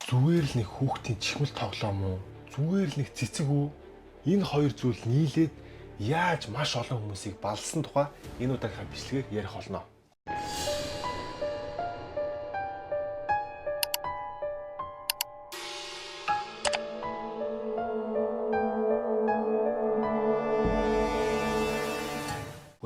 Зүгээр л нэг хүүхдийн чихмэл тоглоом уу? Зүгээр л нэг цэцэг үү? Энэ хоёр зүйл нийлээд яаж маш олон хүмүүсийг балсан тухай энэ удаагийнхаа бичлэгээр ярих болно.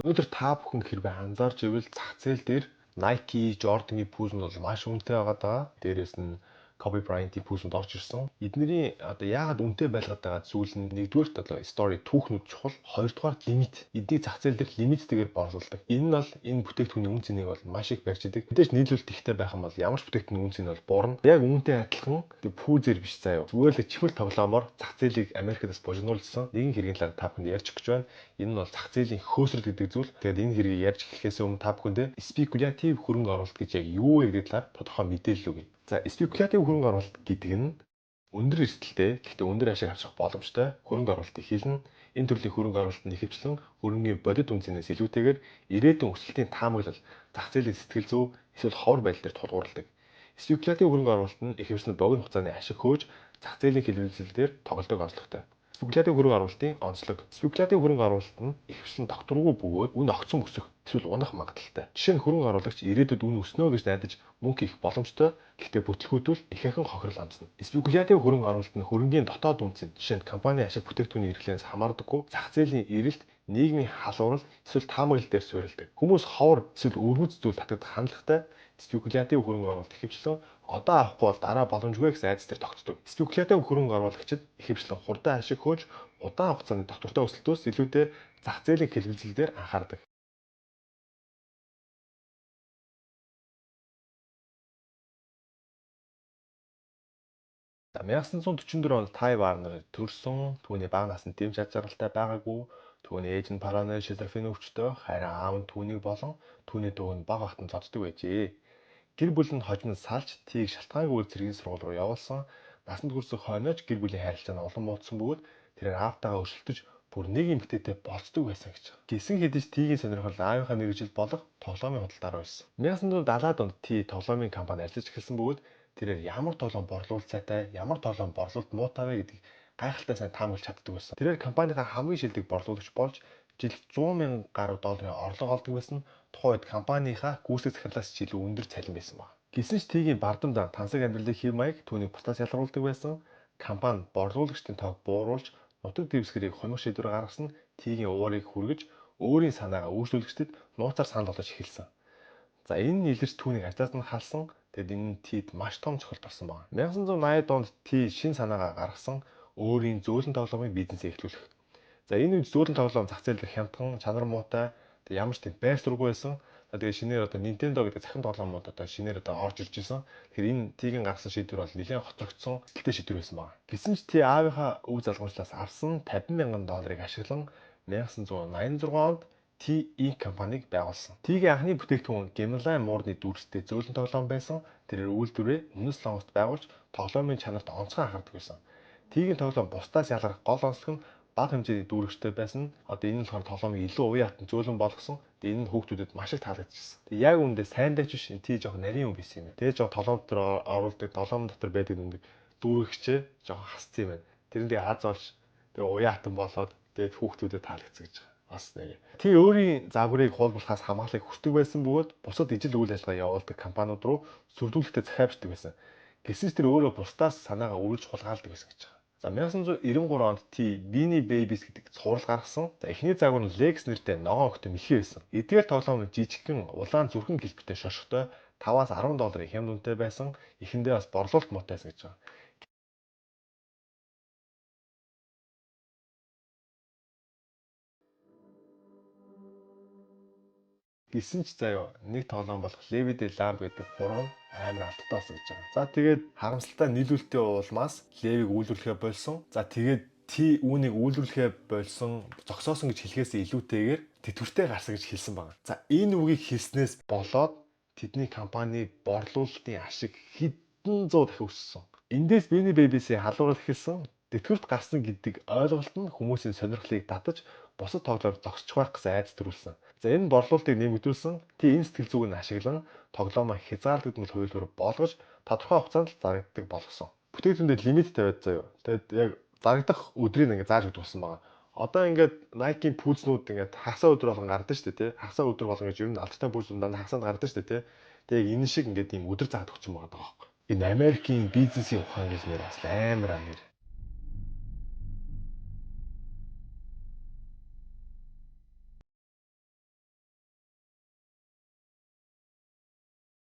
Өнөөдөр та бүхэн хэрвээ анзаарч ивэл зах зээл дээр Nike, Jordan-ы пүүл нь бол маш үнэтэй байгаа даа. Дээрээс нь Kobe Bryant-ийн пүүлэнд орж ирсэн. Эдний яагаад үнэтэй байлгаад байгаа зүйл нь нэгдүгээр story түүхнүүд чухал, хоёрдугаар лимит. Эднийг зах зээл дээр лимиттэйгээр борлуулдаг. Энэ нь бол энэ бүтээгдэхүүний үн цэнийг бол маш их барьж идэг. Мэдээж нийлүүлэлт ихтэй байх юм бол ямар ч бүтээгдэхүүний үн цэн бол буурна. Яг үүнтэй адилхан пүүзэр биш заяа. Зүгээр л чихмэл тоглоомоор зах зээлийг Америкаас бужигнуулсан нэгэн хэргийн талаар та бүхэнд ярьж өгч байна. Энэ нь бол зах зээлийн хөөсрөл гэдэг зүйл. Тэгээд энэ хэргийг ярьж эхлэхээс өмнө та бүхэндээ спекулятив хөрөнгө оруулалт гэж яг юу вэ гэдэг талаар тодорхой мэдээлэл өгье. За, спекулятив хөрөнгө оруулалт гэдэг нь өндөр эрсдэлтэй, гэхдээ өндөр ашиг авчрах боломжтой хөрөнгө оруулалтыг хэлнэ. Энэ төрлийн хөрөнгө оруулалт нь ихэвчлэн хөрөнгөний бодит үнцнээс илүүтэйгээр ирээдүйн өсөлтийн таамаглал, зах зээлийн сэтгэл зүй, эсвэл ховор байдал дээр тулгуурладаг. Спекулятив хөрөнгө оруулалт нь ихэвчлэн богино хугацааны ашиг хөөж, зах зээлийн хэлбэлзэл дээр тоглодог онцлогтой. Спекулятив хөрөнгө оруулалтын онцлог. Спекулятив хөрөнгө оруулалт нь ихэвчлэн докторгүй бөгөөд үн огцон өсөх эсвэл унах магадлалтай. Жишээ нь хөрөнгө оруулагч ирээдүйд үн өснө гэж найдаж мөнгө хийх боломжтой. Гэхдээ бүтлгүүтвэл их ахин хохирол амсна. Спекулятив хөрөнгө оруулалт нь хөрөнгийн дотоод үнцэн, жишээ нь компани ашиг бүтээгдэхүүний эрхлээс хамаардаггүй, зах зээлийн эрэлт, нийгмийн халуурал эсвэл таамаглал дээр суурилдаг. Хүмүүс ховор эсвэл өвөрмөц зүйл татагдах хандлагатай. Спекулятив хөрөнгө оруулалт ихэвчлэн одоо авахгүй бол дараа боломжгүй гэсэн айдас дээр тогтдог. Спекулятив хөрөнгө оруулагчид ихэвчлэн хурдан ашиг хөөж, удаан хугацааны доктортой өсөлтөөс илүүтэй зах зээлийн хэлбэлзэл дээр анхаардаг. За, 1944 онд Тай Варнер төрсөн. Түүний бага наснд дэм шалжаралтай байгаагүй. Түүний ээж нь параноид шизофрени өвчтөй, харин аав нь түүнийг болон түүний дүү нь бага ахтан зоддог байжээ. Гэр бүл нь хожимд салж тийг шалтгаангүй цэргийн сургууль руу явуулсан. Насанд хүрсэх хойноч гэр бүлийн харилцаа нь улам муудсан бөгөөд тэрээр аавтайгаа өршөлтөж бүр нэг эмэгтэйтэй болцдог байсан гэж. Гисэн хэдиж тигийн сонирхол аавынхаа мэргэжил болох тоглоомын худалдаа руу байсан. 1970-аад онд Ти тоглоомын компани ажиллаж эхэлсэн бөгөөд тэрээр ямар тоглоом борлуулалт сайтай, ямар тоглоом борлуулалт муутай вэ гэдгийг гайхалтай сайн таамаглаж чаддаг байсан. Тэрээр компанийнхаа хамгийн шилдэг борлуулагч болж жилд 100 мянган гаруй долларын орлого олдог байсан. Тухайн үед компанийхаа гүйцэтгэх захирлаас ч илүү өндөр цалин байсан баг. Гэсэн ч Тигийн бардам дан тансаг амьдралын хэв маяг түүнийг бусдаас ялгаруулдаг байсан. Компани борлуулагчдын тоог бууруулж, нутаг дэвсгэрийг хонох шийдвэр гаргасан нь Тигийн уурыг хүргэж, өөрийн санаагаа үйлчлүүлэгчдэд нууцаар санал болгож эхэлсэн. За, энэ нийлэрч түүнийг ажлаас нь халсан. Тэгэд энэ нь Тид маш том цохилт болсон байна. 1980-ад онд Ти шин санаагаа гаргасан өөрийн зөөлөн тоглоомын бизнесээ эхлүүлэх. За, энэ үед зөөлөн тоглоом зах зээл дээр хямдхан, чанар муутай, ямар ч тийм байр сургуу байсан. Тэгээд шинээр Nintendo гэдэг захин тоглоомууд шинээр орж ирж байсан. Тэгэхээр энэ Тигийн гаргасан шийдвэр бол нэлээд хоцрогдсон, сэтгэлтэй шийдвэр байсан байна. Гэсэн ч Ти аавынхаа өв залгамжлалаас авсан 50 мянган долларыг ашиглан 1986 онд Ти Инк компанийг байгуулсан. Тигийн анхны бүтээгдэхүүн Гимлайн муурны дүрстэй зөөлөн тоглоом байсан. Тэрээр үйлдвэрээ Үнэс Лонгост байгуулж тоглоомын чанарт онцгой анхаардаг байсан. Тигийн тоглоом бусдаас ялгарх гол онцлог нь бага хэмжээний дүүрэгчтэй байсан. Энэ нь болохоор тоглоомыг илүү уян хатан зөөлөн болгосон. Энэ нь хүүхдүүдэд маш их таалагдчихсан. Яг үүндээ сайндайч биш, Ти жоох нарийн хүн байсан юм. Тэгээ жоох тоглоом дотор оруулдаг, тоглоом дотор байдаг нэг дүүрэгчээ жоох хассан юм байна. Тэрэндээ аз олж тэгээ уян хатан болоод тэгээд хүүхдүүдэд таалагдсан гэж. Бас нэг. Ти өөрийн загварыг хуулбарлахаас хамгаалахыг хүсдэг байсан бөгөөд бусад ижил үйл ажиллагаа явуулдаг компаниуд руу сүрдүүлэлтэд захиавчдаг байсан. Гэсэн ч тэр өөрөө бусдаас санаагаа үргэлж хулгайлдаг байсан гэж байна. За, 1993 онд Ти Beanie Babies гэдэг цуврал гаргасан. За, эхний загвар нь Lex нэртэй ногоон охтой мэлхий байсан. Эдгээр тоглоом жижигхэн улаан зүрхэн гэлбэртэй шошготой 5-аас 10 долларын хямд үнэтэй байсан. Эхэндээ бас борлуулалт муутай байсан гэж байна. Гэсэн ч заяа нэг тоглоом болох Levi de Lamb гэдэг гурван амар алдтай болсон гэж байгаа. За, тэгээд харамсалтай нийлүүлэлтийн улмаас Levi-г үйлдвэрлэхээ болсон. За, тэгээд Ти үүнийг үйлдвэрлэхээ болсон, зогсоосон гэж хэлэхээс илүүтэйгээр тэтгэвртэй гарсан гэж хэлсэн байна. За, энэ үгийг хэлснээс болоод тэдний компани борлуулалтын ашиг хэдэн зуун дахин өссөн. Эндээс Beanie Babies-ийн халуурал эхэлсэн. Тэтгэврт гарсан гэдэг ойлголт нь хүмүүсийн сонирхлыг татаж бусад тоглоомд зогсчих байх гэсэн айдас төрүүлсэн. За, энэ борлуулалтыг нэмэгдүүлсэн. Ти энэ сэтгэл зүг нь ашиглан тоглоомоо хязгаарлагдмал хувилбар болгож тодорхой хугацаанд л зарагддаг болгосон. Бүтээгдэхүүндээ лимит тавиад заяа. Тэгээд яг зарагдах өдрийг ингээд зааж өгдөг болсон байгаа. Одоо ингээд Nike-ийн пүүзнүүд ингээд хагасаа өдөр болгон гардаг шүү дээ, тий. Хагасаа өдөр болгон гэж ер нь алдартай пүүзнүүд дандаа хагасаанд гардаг шүү дээ, тий. Тэгээд энэ шиг ингээд ийм өдөр заадаг өгсөн байгаа даа. Энэ Америкийн бизнесийн ухаан гэж нэр бас амар амир.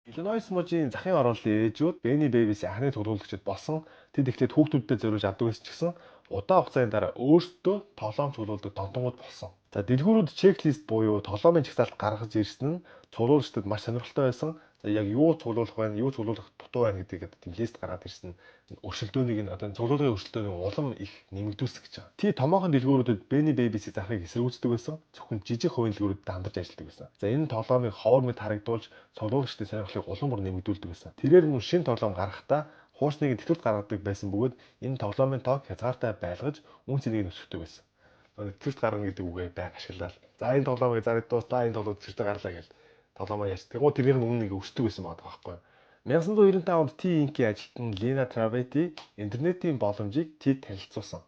Illinois мужийн захын оруулалтын ээжүүд Benny Babies-ийн анхны төлөөлөгчд болсон. Тэд ихлээд хүүхдүүдэд зориулж авдаг гэсэн ч гэсэн удаан хугацааны дараа өөрсдөө тоглоом цуглуулдаг тонтонгууд болсон. За дэлгүүрүүд чеклист буюу тоглоомын жагсаалт гаргаж ирсэн нь цуглуулагчдад маш сонирхолтой байсан. За яг юу цуглуулах вэ, юу цуглуулах дутуу байна гэдгийг одоо тийм лист гаргаад ирсэн өршөлдөөнийг нь одоо цуглуулгын өршөлтөөний улам их нэмэгдүүлсэн гэж байгаа. Тий томоохон дэлгүүрүүдэд Benny Babies-ийн захыг эсэргүүцдэг байсан. Зөвхөн жижиг хувийн дэлгүүрүүдэд хамтарч ажилладаг байсан. За энэ тоглоомыг ховор мэд харагдуулж цуглуулагчдын сонирхлыг улам бүр нэмэгдүүлдэг байсан. Тэрээр мөн шинэ тоглоом гаргахдаа хуурсныг тэтгэврт гаргадаг байсан бөгөөд энэ тоглоомын тоог хязгаартай байлгаж үн цэнийг өсгөдөг байсан. Тэтгэврт гаргана гэдэг үгээ байг ашиглаад. За энэ тоглоомыг зарыг дуустаа энэ тоглоом тэтгэврт гарлаа гэж тоглоомоо яаж. Тэгвэл тэрээр нь үннийг өсдөг байсан байгаа байхгүй юу? 1995 онд T-Ink-ийн ажилтан Lena Travetti интернетийн боломжийг T-д танилцуулсан.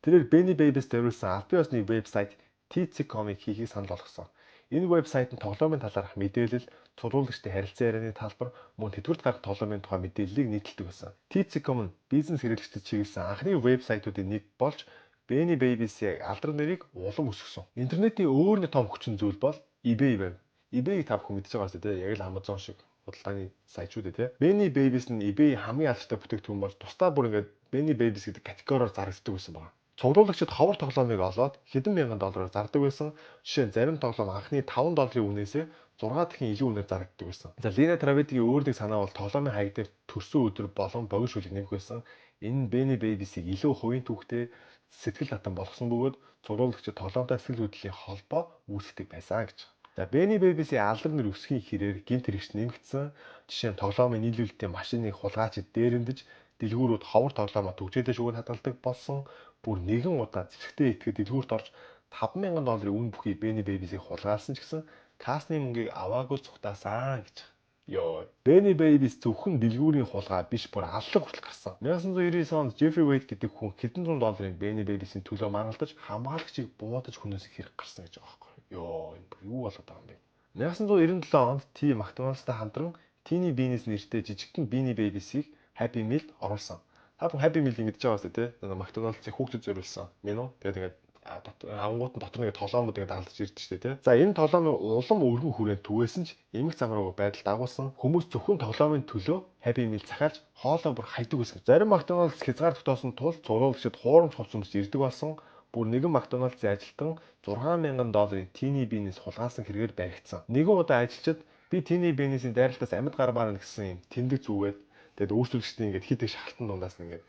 Тэрээр Benny Babies зориулсан албан ёсны вебсайт T-Comic хийхийг санал болгосон. Энэ вебсайт нь тоглоомын талаарх мэдээлэл, цуглуулагчдын харилцан ярианы талбар, мөн тэтгэврт гарах тоглоомын тухай мэдээллийг нийтэлдэг байсан. T-Com нь бизнес хэрэглэгчдэд чиглэсэн анхны вебсайтуудын нэг болж Benny Babies-ийн алдар нэрийг улам өсгсөн. Интернетийн өөр нэг том хүчин зүйл бол eBay байв. eBay-г та бүхэн мэдчихэж байгаа шүү дээ. Яг л Amazon шиг худалдааны сайт шүү дээ, тий. Benny Babies нь eBay хамгийн алдартай бүтээгдэхүүн бол тусдаа бүр ингээд Benny Babies гэдэг категориор зарагддаг байсан байна. Цуглуулагчид ховор тоглоомыг олоод хэдэн мянган доллараар зардаг байсан. Жишээ нь зарим тоглоом анхны $5 үнээсээ 6 дахин илүү үнээр зарагддаг байсан. За Lena Travetti-гийн өөр нэг санаа бол тоглоомын хаяг дээр төрсөн өдөр болон богино шүлэг нэмэх байсан. Энэ Benny Babies-ийг илүү хувийн түүхтэй сэтгэл татан болгосон бөгөөд цуглуулагчид тоглоомтой сэтгэл хөдлөлийн холбоо үүсгдэг байсан гэж. За Benny Babies-ийн алдар нэр өсөхийн хэрээр гэмт хэрэгч нэмэгдсэн. Жишээ нь тоглоомын нийлүүлэлтийн машиныг хулгайчид дээрэмдэж дэлгүүрүүд ховор тоглоомоо түгжээлж өгөхөд хадгалдаг болсон. Бүр нэгэн удаа зэвсэгтэй итгэхэд дэлгүүрт орж $5,000 үн бүхий Benny Babies-ийг хулгайлсан ч гэсэн касны мөнгийг аваагүй цугтаасан гэж. Йоо. Benny Babies зөвхөн дэлгүүрийн хулгай биш бүр аллаг хүртэл гарсан. 1999 онд Jeffrey Wade гэдэг хүн хэдэн зуун долларын Benny Babies-ийн төлөө мангалтаж хамгаалагчийг буудаж хүнээс хэрэг гарсан гэж байгаа байхгүй. Йоо, энэ юу болоод байгаа юм бэ? 1997 онд T McDonald's-тай хамтран Teeny Beans нэртэй жижигхэн Benny Babies-ийг Happy Meal оруулсан. Та бүхэн Happy Meal мэдж байгаа үстэй тий. McDonald's-ийн хүүхдэд зориулсан меню. Тэгээд ингээд ангууд нь дотор нэг тоглоомууд ингээд дагалдаж ирдэ штэ тий. За энэ тоглоомын улам өргөн хүрээнд түгээсэн ч эмх замрууг байдал дагуулсан. Хүмүүс зөвхөн тоглоомын төлөө Happy Meal захиалж хоолой бүр хайдаг байсан. Зарим McDonald's хязгаар тогтоосон тул цуглуулагчид хуурамч хувцсамж ирдэг болсон. Бүр нэгэн McDonald's-ийн ажилтан $6,000 Teeny Beans хулгайлсан хэрэгээр баригдсан. Нэгэн удаа ажилчид би Teeny Beans-ийн дайралтаас амьд гармаар гэсэн юм тэмдэг зүгээд тэгээд өөрчлөлтчдийн ингээд хит их шахалтан дундаас ингээд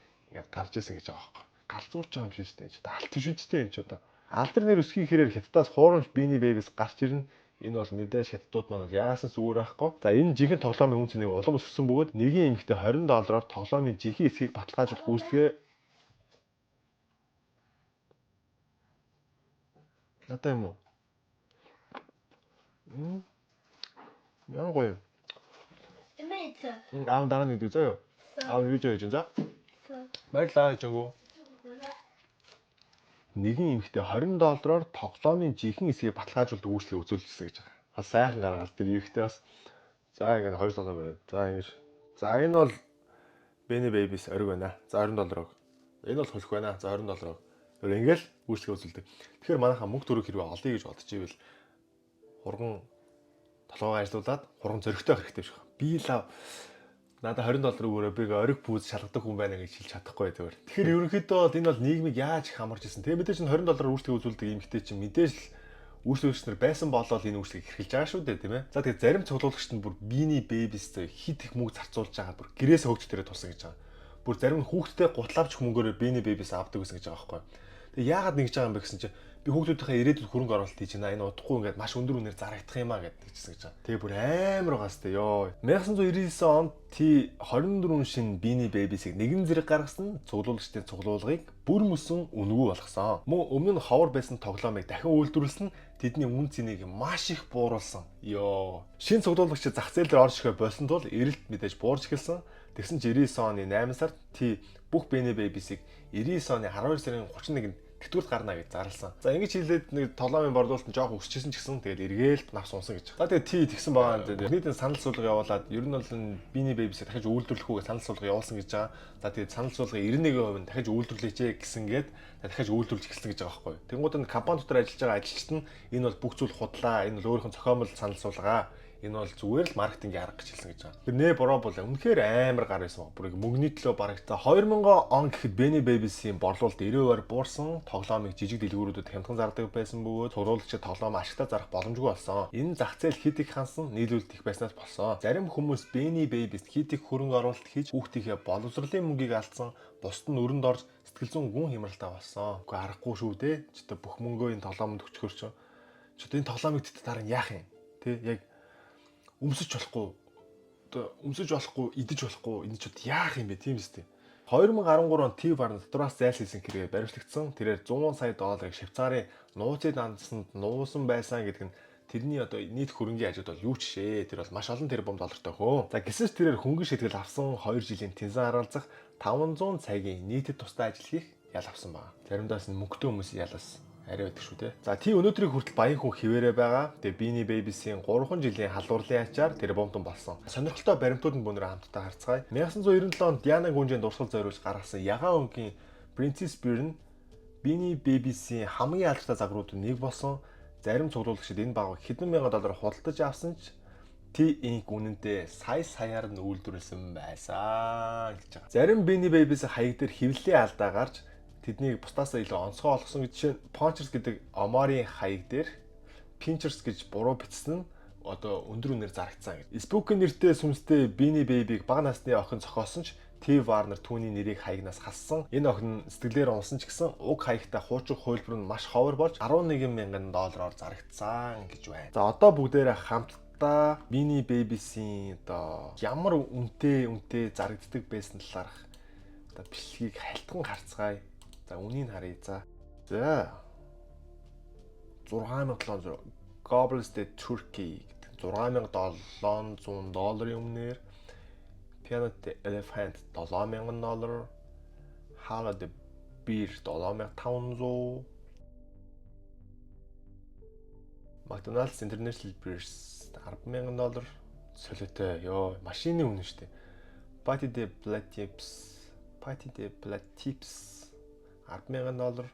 гарч ирсэн гэж байгаа байхгүй. Галзуурч байгаа юм шиг шүү дээ. Алт шүнжтэй юм ч одоо. Алдар нэр өсгийн хэрээр хятадаас хуурамч Benny Babies гарч ирнэ. Энэ бол мэдээж хятадууд маань яасан зүгээр байхгүй. За энэ жинхэнэ тоглоомын үн цэнийг улам өсгсөн бөгөөд нэгэн эмэгтэй $20-оор тоглоомын жинхэнэ эсхийг баталгаажуулах гүйцэтгэгээ надаа юм уу? Яа гоё. Аав дараа нэг зөө. Аав юу жиж за? Баярлалаа жоо. Нэгэн эмэгтэй $20-оор тоглоомын жинхэнэ эсхийг баталгаажуулдаг үйлчлэгээ үзүүлсэн гэж байгаа. Бас сайхан гаргал тэр эмэгтэй бас за ингээд $2 байна. За ингэж. За энэ бол Benny Babies ориг байна. За $20. Энэ бол хөлөх байна. За $20. Тэр ингээл үйлчлэгээ үзүүлдэг. Тэгэхээр манайхаа мөнгө төрөх хэрэг олъё гэж бодож ивэл хурган толгойгоо ажилуулад хурган зөрөгтэй хэрэгтэй биш үү? Би л надад $20 өгөөрэй би ориг пүүз шалгадаг хүн байна гэж хэлж чадахгүй зүгээр. Тэгэхээр ерөнхийдөө энэ бол нийгмийг яаж их хамарч ирсэн. Тэгээ мэдээж $20 үйлчлэгээ үзүүлдэг эмэгтэй чинь мэдээж л үйлчлэгч нар байсан болол энэ үйлчлэгийг хэрхэлж байгаа шүү дээ тийм ээ. За тэгээ зарим цуглуулагчид нь бүр Benny Babies-тэй хит их мөнгө зарцуулж байгаа бүр гэрээс хөгж төрөө тусан гэж байгаа. Бүр зарим нь хүүхдтэй гутлаавч мөнгөөр Benny Babies авдаг гэсэн гэж байгаа байхгүй. Тэгээ яагаад нэгж байгаа юм бэ гэсэн чинь би хүүхдүүдийнхээ ирээдүйд хөрөнгө оруулалт хийж байна. Энэ удахгүй ингээд маш өндөр үнээр зарагдах юмаа гэдэг хэлсэн гэж байгаа. Тэгээ бүр амар байгаа сте ёо. 1999 онд T24 шин Benny Babies-ийг нэгэн зэрэг гаргасан цуглуулагчдын цуглуулгыг бүр мөсөн үнэгүй болгосон. Мөн өмнө нь ховор байсан тоглоомыг дахин үйлдвэрлсэн тэдний үн цэнийг маш их бууруулсан. Ёо. Шинэ цуглуулагчид зах зээл дээр орж ирэхэд болсон тул эрэлт мэдээж буурч эхэлсэн. Тэгсэн чи 99 оны 8 сард T бүх Beanie Babies-ийг 99 оны 12 сарын 31-нд тэтгэврт гарна гэж зарласан. За ингэж хэлээд нэг толомын борлуулалт нь жоох өсчихсэн ч гэсэн тэгээд эргээл навс унсан гэж. За тэгээд T тэгсэн байгаа. Нийтийн санал суулга явуулаад ер нь бол Beanie Babies-ийг дахиж үйлдвэрлэх үгээ санал суулга явуулсан гэж байгаа. За тэгээд санал суулгын 91% нь дахиж үйлдвэрлэе гэсэнгээд дахиж үйлдвэрлэж эхэлсэн гэж байгаа байхгүй. Тэнгууд нь компани дотор ажиллаж байгаа ажилчид нь энэ бол бүх зүйл худлаа. Энэ бол өөрийнх нь цохиомол санал суулгаа. Энэ бол зүгээр л маркетингийн арга гэж хэлсэн гэж байгаа. Тэр нэ бороо бол үнэхээр амар гар байсан баг. Бүрийг мөнгөний төлөө бараг. За 2000 он гэхэд Beanie Babies-ийн борлуулалт 90%-аар буурсан. Тоглоомыг жижиг дэлгүүрүүдэд хямдхан зардаг байсан бөгөөд сургуулийн тоглоом ашигтай зарах боломжгүй болсон. Энэ зах зээл хэд их хансан нийлүүлэлт их байснаас болсон. Зарим хүмүүс Beanie Babies хэд их хөрөнгө оруулалт хийж хүүхдийнхээ боловсролын мөнгийг алдсан. Бусд нь өрөнд орж сэтгэл зүйн гүн хямралтай болсон. Үгүй аргагүй шүү дээ. Ч одоо бүх мөнгөө энэ тоглоомд өчгөр ч. Ч одоо энэ тоглоомыг дараа нь яах юм? Тэ яг өмсөж болохгүй, одоо өмсөж болохгүй, идэж болохгүй энэ ч бод яах юм бэ тийм үстэй. 2013 он T Warner дотроос зайлсхийсэн хэрэгээр баримтлагдсан. Тэрээр 100 сая долларыг Швейцарын нууцын дансанд нуусан байсан гэдэг нь тэрний одоо нийт хөрөнгийн хажууд бол юу ч шээ. Тэр бол маш олон тэрбум доллартай хөө. За гэсэн ч тэрээр хөнгөн шийтгэл авсан 2 жилийн тэнцэн харгалзах 500 цагийн нийтэд тусдаа ажил хийх ял авсан байна. Заримдаас нь мөнгөтэй хүмүүс ялаас арай байдаг шүү те. За T өнөөдрийг хүртэл баян хүн хിവэрэ байгаа. Тэгээ Beanie Babies-ийн 3 жилийн халдварлын ачаар тэрбумтон болсон. Сонирхолтой баримтууд нь бүгнээр хамтдаа харцгаая. 1997 онд Диана Гүнжийн дурсгал зориулж гаргасан Ягаан өнгийн Princess Bear нь Beanie Babies-ийн хамгийн алдартай загваруудын нэг болсон. Зарим цуглуулагчид энэ багыг хэдэн мянган доллар худалдаж авсан ч T Inc үнэндээ саяар нь үйлдвэрлэсэн байсан гэж байгаа. Зарим Beanie Babies хаяг дээр хэвлэлийн алдаа гарч тэднийг бусдаасаа илүү онцгой олгосон гэж жишээ нь Pinchers гэдэг Omori хаяг дээр Pinchers гэж буруу бичсэн нь одоо өндөр үнээр зарагдсан гэж. Spooky нэртэй сүмстэй Beanie Baby-г бага насны охин зохиосон ч T Warner түүний нэрийг хаягнаас хассан. Энэ охин сэтгэлээр унсан ч гэсэн уг хаягтай хуучин хөлбөр нь маш ховор болж 11 мянган доллараар зарагдсан гэж байна. За одоо бүгдээрээ хамтдаа Beanie Babies-ийн одоо ямар үнэтэй зарагддаг байсан талаарх одоо бичлэгийг хальтган харцгаая. За үнийг харъя за. За 6700 Goblins de Turkey гэдэг 6700 долларын өмнөр Piano de Elephant 7000 доллар, Hala de Bear 7500, McDonald's International Beers 10,000 доллар. Солиотой ёо машины үнэ шүү дээ. Party de Platips 10,000 доллар.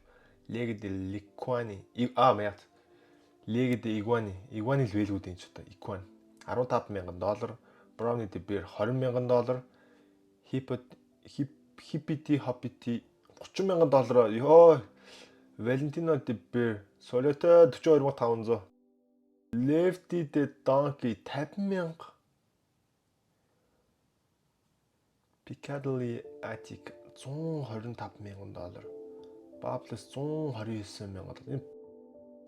Lega de Liquani Lega de Iguani л вэлгүүдийн ч одоо Iguan 15,000 доллар. Brownie de Bear 20,000 доллар. Hippity 30,000 доллар. Ёо Valentino de Bear солиотой 42,500. Lefty de Donkey 50,000. Piccadilly Attic 125,000 доллар. Babbles 129,000 доллар. Энэ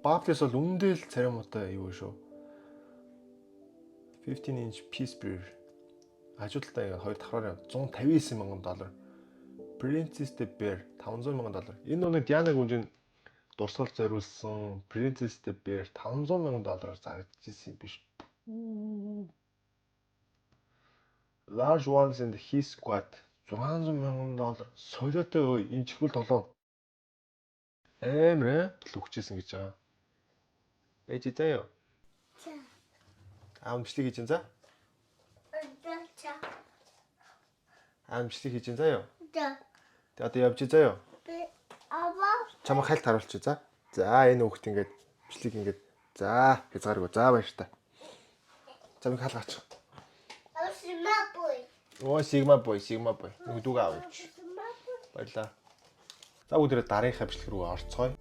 Babbles бол үндэл царимуутай юу шүү. 15-inch Peace Bear хажуудалтай хоёр давхраар 159,000 доллар. Princess de Bear 500,000 доллар. Энэ нэг Диана Гүнжийн дурсгал зориулсан Princess de Bear 500,000 доллараар зарагдчихсан юм биш. Large Ones and His Squad 600,000 доллар. Солиотой энэ чихвэл толоо. Амар төлөвчсэн гэж байгаа. Ээж заяа. Амжилт хийж за. Амжилт хийж заяа. Тэгээ одоо явж заяа. Чамаа хальт харуулчих за. За энэ хүүхд ингээд бичлэг ингээд за хязгааргүй за баяр та. Чамыг хаалгаач. Sigma boy. Нүдүг авч. Баярлаа. За бүгдээ дараагийнхаа бичлэг рүү орцгоё.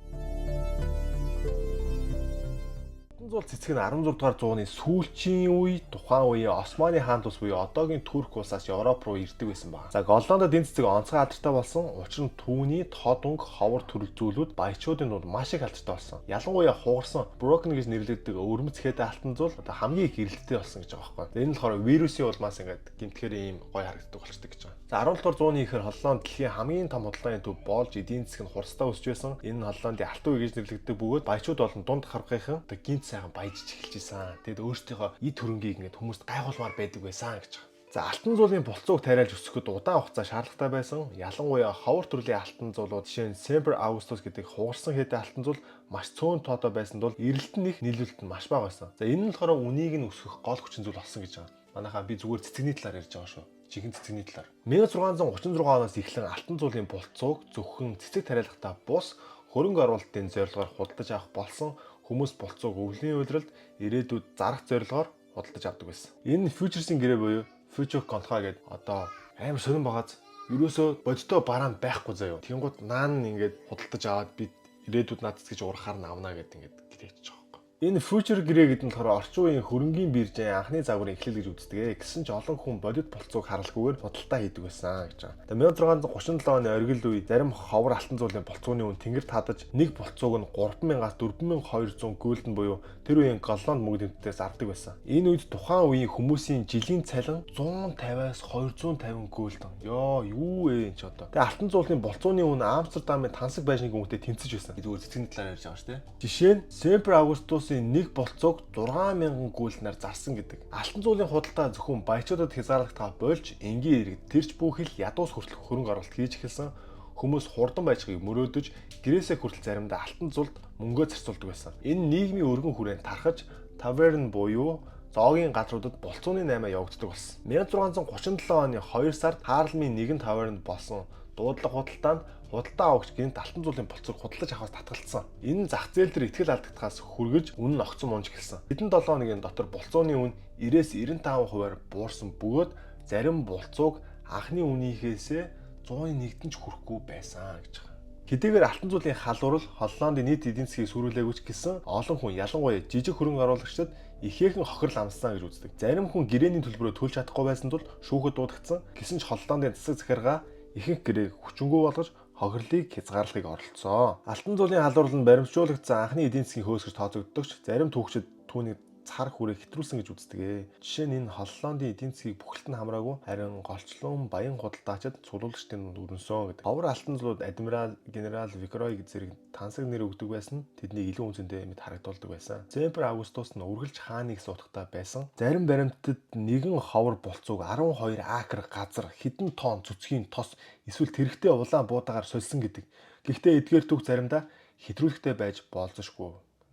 Зул цэцэг нь 16 дугаар зууны сүүлчийн үе тухайн үеийн Османы хаант ус буюу одоогийн Турк улсаас Европ руу ирдэг байсан баг. За Голландод энэ цэцэг онцгой алдартай болсон. Учир нь түүний тод өнгө ховор төрөл зүйлүүд баячуудын дунд маш их алдартай болсон. Ялангуяа хугарсан Broken гэж нэрлэгддэг өвөрмөц хэдэ алтан зул одоо хамгийн их эрэлттэй болсон гэж байгаа байхгүй. Энэ нь болохоор вирусын улмаас ингээд гинтгэхээр ийм гой харагддаг болчихдог гэж байгаа. За 17 дугаар зууны ихэр Холланд дэлхийн хамгийн том худалдааны төв болж эдийн засаг нь хурцтай өсөж байсан. Энэ нь Холландын алтан үе гэж нэрлэгддэг бөгөөд баячууд болон дунд харгахын одоо гинт сайхан баяжж эхэлж байсан. Тэгэд өөрсдийнхөө эд хөрөнгийг ингээд хүмүүст гайхуулмаар байдаг байсан гэж байгаа. За алтан зуулын болцоог тариалж өсгөхөд удаан хугацаа шаардлагатай байсан. Ялангуяа ховор төрлийн алтан зуулууд жишээ нь Semper Augustus гэдэг хугарсан хэдэн алтан зуул маш цөөн тоотой байсан тул эрэлтэн их нийлүүлэлт нь маш бага байсан. За энэ нь болохоор үнийг нь өсгөх гол хүчин зүйл болсон гэж байгаа. Манайхаа би зүгээр цэцэгний талаар ярьж байгаа шүү. Жинхэнэ цэцэгний талаар. 1636 оноос эхлэн алтан зуулын болцоог зөвхөн цэцэг тариалгатай бус хөрөнгө оруулалтын зорилгоор худалдаж авах болсон хүмүүс болцоог өвлийн улиралд ирээдүйд зарах зорилгоор худалдаж авдаг байсан. Энэ фьючерсийн гэрээ буюу future contract гэдэг одоо амар сонирн багаз. Ерөөсөө бодиттой бараанд байхгүй заяа. Тэнгууд наан ингээд худалдаж аваад би ирээдүйд надад гэж урахаар нь авна гэдэг ингээд хэлчихэж байгаа. Энэ future гэрээ гэдэг нь болохоор орчин үеийн хөрөнгийн биржийн анхны загварын эхлэл гэж үздэг. Гэсэн ч олон хүн бодит болцоог харалгүйгээр худалдаа хийдэг байсан гэж байгаа. Тэгээ 1637 оны оргил үе зарим ховор алтан зуулын болцооны үн тэнгэр татаж нэг болцоог нь 3000-аас 4200 гүйлдэн буюу тэр үеийн голланд мөнгө тэмдэгтээс авдаг байсан. Энэ үед тухайн үеийн хүмүүсийн жилийн цалин 150-аас 250 гүйлдэн. Ёо юу вэ энэ ч одоо. Тэгээ алтан зуулын болцооны үн Амстердамын тансаг байшингийн үнэтэй тэнцэж байсан. Зүгээр цэцгийн талаар ярьж байгаа шүү дээ. Жишээ нь Semper Augustus нэг болцоог 6000 гүйлднээр зарсан гэдэг. Алтан зуулын худалдаа зөвхөн баячуудад хязгаарлагдгаа болж энгийн иргэд тэрч бүхэл ядуус хүртэл хөрөнгө оруулалт хийж эхэлсэн. Хүмүүс хурдан байшгийг мөрөөдөж гэрээсээ хүртэл заримдаа алтан зуулд мөнгөө зарцуулдаг байсан. Энэ нийгмийн өргөн хүрээнд тархаж таверн буюу зоогийн газруудад болцооны 8 явагддаг болсон. 1637 оны 2 сард Хаарлмын нэгэн тавернд болсон дуудлага худалдаанд худалдаа авагч гинт алтан зуулын болцоог худалдаж авахаас татгалцсан. Энэ зах зээл дээр ихтгэл алдагдахаас хүргэж үнэ нь огцом унж эхэлсэн. Хэдэн 7 хоногийн дотор болцооны үн 90-95% буурсан бөгөөд зарим болцоог анхны үнийхээсээ 101-д ч хүрэхгүй байсан гэж байгаа. Хэдийгээр алтан зуулын халуурал Холландын нийт эдийн засгийг сүрүүлээгүй ч гэсэн олон хүн ялангуяа жижиг хөрөнгө оруулагчдад ихээхэн хохирол амссан гэж үздэг. Зарим хүн гэрээний төлбөрөөр төлж чадахгүй байсан тул шүүхэд дуудагдсан. Гэсэн ч Холландын засаг захиргаа ихэнх гэрээг хүчингү болгож хохирлыг хязгаарлахыг оролцсон. Алтан зуулын халуурал нь баримтжуулагдсан анхны эдийн засгийн хөөс гэж тооцогддог ч зарим түүхчид түүнийг цар хүрээ хэтрүүлсэн гэж үздэг. Жишээ нь энэ Холландын эдийн засгийг бүхэлд нь хамраагүй харин голчлон баян худалдаачид цуглуулагчдын өрнөсөн гэдэг. Ховор алтан зуулууд адмирал, генерал Викрой зэрэг тансаг нэр өгдөг байсан. Тэднийг илүү үнцэнтэй мэд харагдуулдаг байсан. Semper Augustus нь үргэлж хааныг суудахтай байсан. Зарим баримтад нэгэн ховор болцоог 12 акр газар хэдэн тонн цөцгийн тос эсвэл тэрэгтэй улаан буудаагаар сольсон гэдэг. Гэхдээ эдгээр түүх заримдаа хэтрүүлэгтэй байж болзошгүй.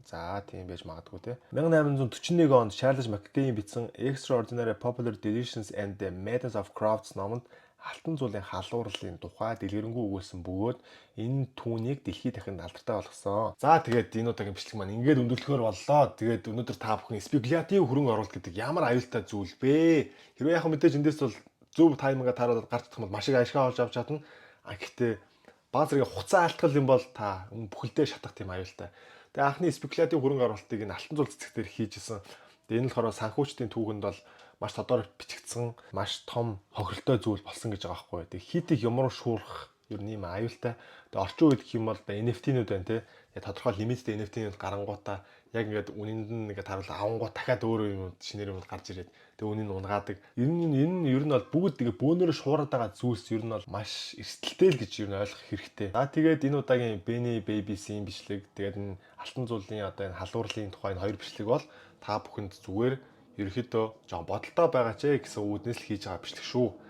За тийм байж магадгүй те. 1841 онд Charles Mackay бичсэн Extraordinary Popular Traditions and the Methods of Crafts номонд алтан зуулын халуурлын тухай дэлгэрэнгүй өгүүлсэн бөгөөд энэ түүнийг дэлхийд дахин алдартай болгосон. За тэгээд энэ удаагийн бичлэг маань ингээд өндөрлөхөөр боллоо. Тэгээд өнөөдөр та бүхэн спекулятив хөрөнгө оруулалт гэдэг ямар аюултай зүйл бэ? Хэрвээ яг мэдээж эндээс бол зөв тайминга таараад гарч идэх юм бол маш их ашиг олж авч чадна. Гэхдээ бааз зэрэг хуцаа алтгал юм бол та бүхэлдээ шатах тийм аюултай. Тэгээ анхны спекулятив хөрөнгө оруулалтыг энэ алтан зуул цэцгээр хийжсэн. Тэгээ энэ л хороо санхүүчдийн түүхэнд бол маш тодорой бичигдсэн, маш том хохиролтой зүйл болсон гэж байгаа байхгүй. Тэгээ хитийг ямар шуурах ер нь юм аюултай. Тэгээ орчин үед гэх юм бол NFT-нүүд байна те. Тэгээ тодорхой лимиттэй NFT-нүүд гарангуудаа яг ингээд үнэнд нь ингээд харуулж авангууд дахиад өөр юм шинээр юм гарч ирээд тэгээ үнийн унгаадаг. Энэ ер нь бол бүгд тэгээ бөөнөрө шуураад байгаа зүйлс ер нь бол маш эрсдэлтэй л гэж ер нь ойлгох хэрэгтэй. За тэгээд энэ удаагийн Benny Baby-ийн бичлэг тэгээд энэ алтан зуулын одоо энэ халуурлын тухай энэ хоёр бичлэг бол та бүхэнд зүгээр ерөөхдөө жоон бодолтой байгаа ч гэсэн үүднээс л хийж байгаа бичлэг шүү.